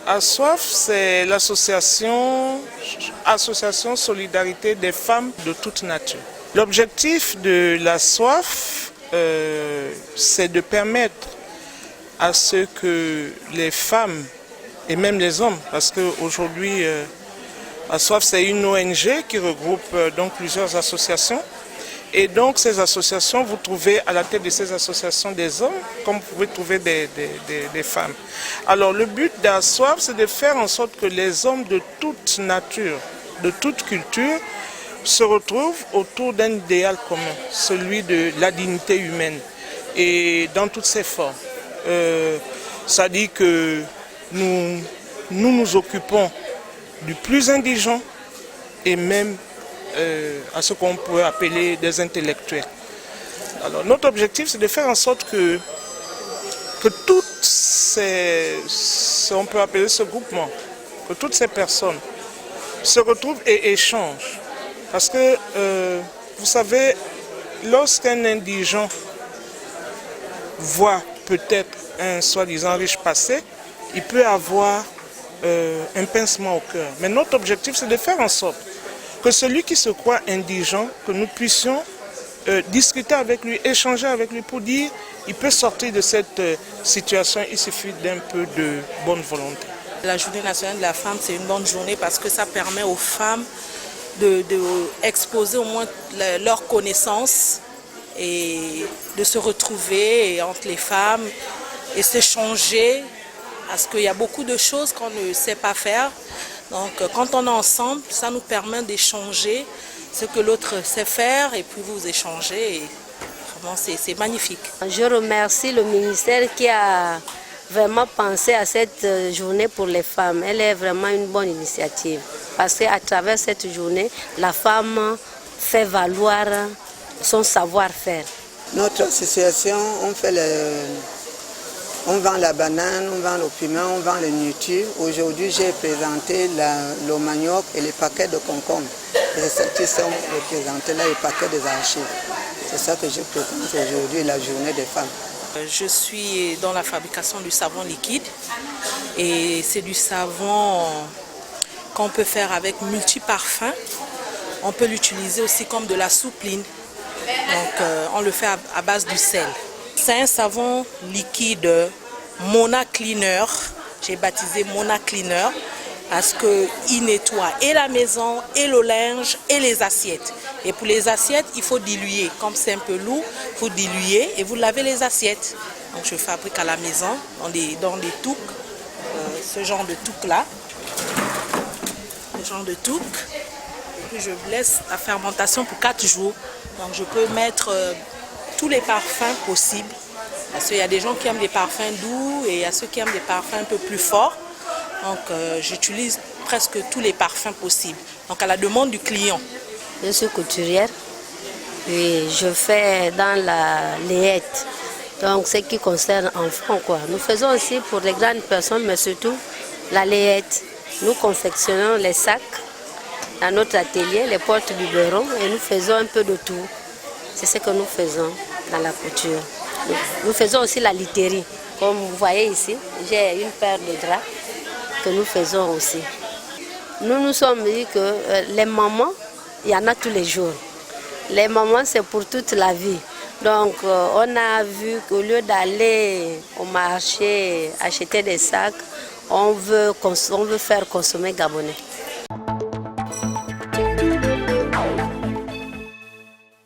ASSOIF, c'est l'association Solidarité des femmes de toute nature. L'objectif de l'ASSOIF, c'est de permettre à ce que les femmes et même les hommes, parce qu'aujourd'hui, ASSOIF, c'est une ONG qui regroupe donc plusieurs associations. Et donc ces associations, vous trouvez à la tête de ces associations des hommes, comme vous pouvez trouver des femmes. Alors le but d'ASSOIF, c'est de faire en sorte que les hommes de toute nature, de toute culture, se retrouvent autour d'un idéal commun, celui de la dignité humaine, et dans toutes ses formes. Ça dit que nous occupons du plus indigent et même à ce qu'on peut appeler des intellectuels. Alors notre objectif, c'est de faire en sorte que toutes ces, on peut appeler ce groupement, que toutes ces personnes se retrouvent et échangent. Parce que, vous savez, lorsqu'un indigent voit peut-être un soi-disant riche passer, il peut avoir un pincement au cœur. Mais notre objectif, c'est de faire en sorte que celui qui se croit indigent, que nous puissions discuter avec lui, échanger avec lui pour dire qu'il peut sortir de cette situation, il suffit d'un peu de bonne volonté. La journée nationale de la femme, c'est une bonne journée parce que ça permet aux femmes d'exposer au moins leurs connaissances et de se retrouver entre les femmes et s'échanger parce qu'il y a beaucoup de choses qu'on ne sait pas faire. Donc quand on est ensemble, ça nous permet d'échanger ce que l'autre sait faire et puis vous échangez. Et vraiment, c'est magnifique. Je remercie le ministère qui a vraiment pensé à cette journée pour les femmes. Elle est vraiment une bonne initiative parce qu'à travers cette journée, la femme fait valoir son savoir-faire. Notre association, on vend la banane, on vend le piment, on vend les nourritures. Aujourd'hui, j'ai présenté le manioc et les paquets de concombres. Et c'est ça qui sont représentés là, les paquets des archives. C'est ça que je présente aujourd'hui, la journée des femmes. Je suis dans la fabrication du savon liquide et c'est du savon qu'on peut faire avec multi-parfums. On peut l'utiliser aussi comme de la soupline. Donc on le fait à base du sel. C'est un savon liquide Mona Cleaner. J'ai baptisé Mona Cleaner parce qu'il nettoie et la maison, et le linge, et les assiettes. Et pour les assiettes, il faut diluer. Comme c'est un peu lourd, il faut diluer et vous lavez les assiettes. Donc je fabrique à la maison dans des touques, ce genre de touques-là. Ce genre de touques. Et puis je laisse la fermentation pour 4 jours. Donc je peux mettre tous les parfums possibles. Parce qu'il y a des gens qui aiment des parfums doux et il y a ceux qui aiment des parfums un peu plus forts. Donc j'utilise presque tous les parfums possibles. Donc à la demande du client. Je suis couturière et je fais dans la layette. Donc ce qui concerne enfants quoi. Nous faisons aussi pour les grandes personnes mais surtout la layette. Nous confectionnons les sacs dans notre atelier, les porte-biberons et nous faisons un peu de tout. C'est ce que nous faisons dans la couture. Nous faisons aussi la literie. Comme vous voyez ici, j'ai une paire de draps que nous faisons aussi. Nous nous sommes dit que les mamans, il y en a tous les jours. Les mamans, c'est pour toute la vie. Donc, on a vu qu'au lieu d'aller au marché acheter des sacs, on veut faire consommer gabonais.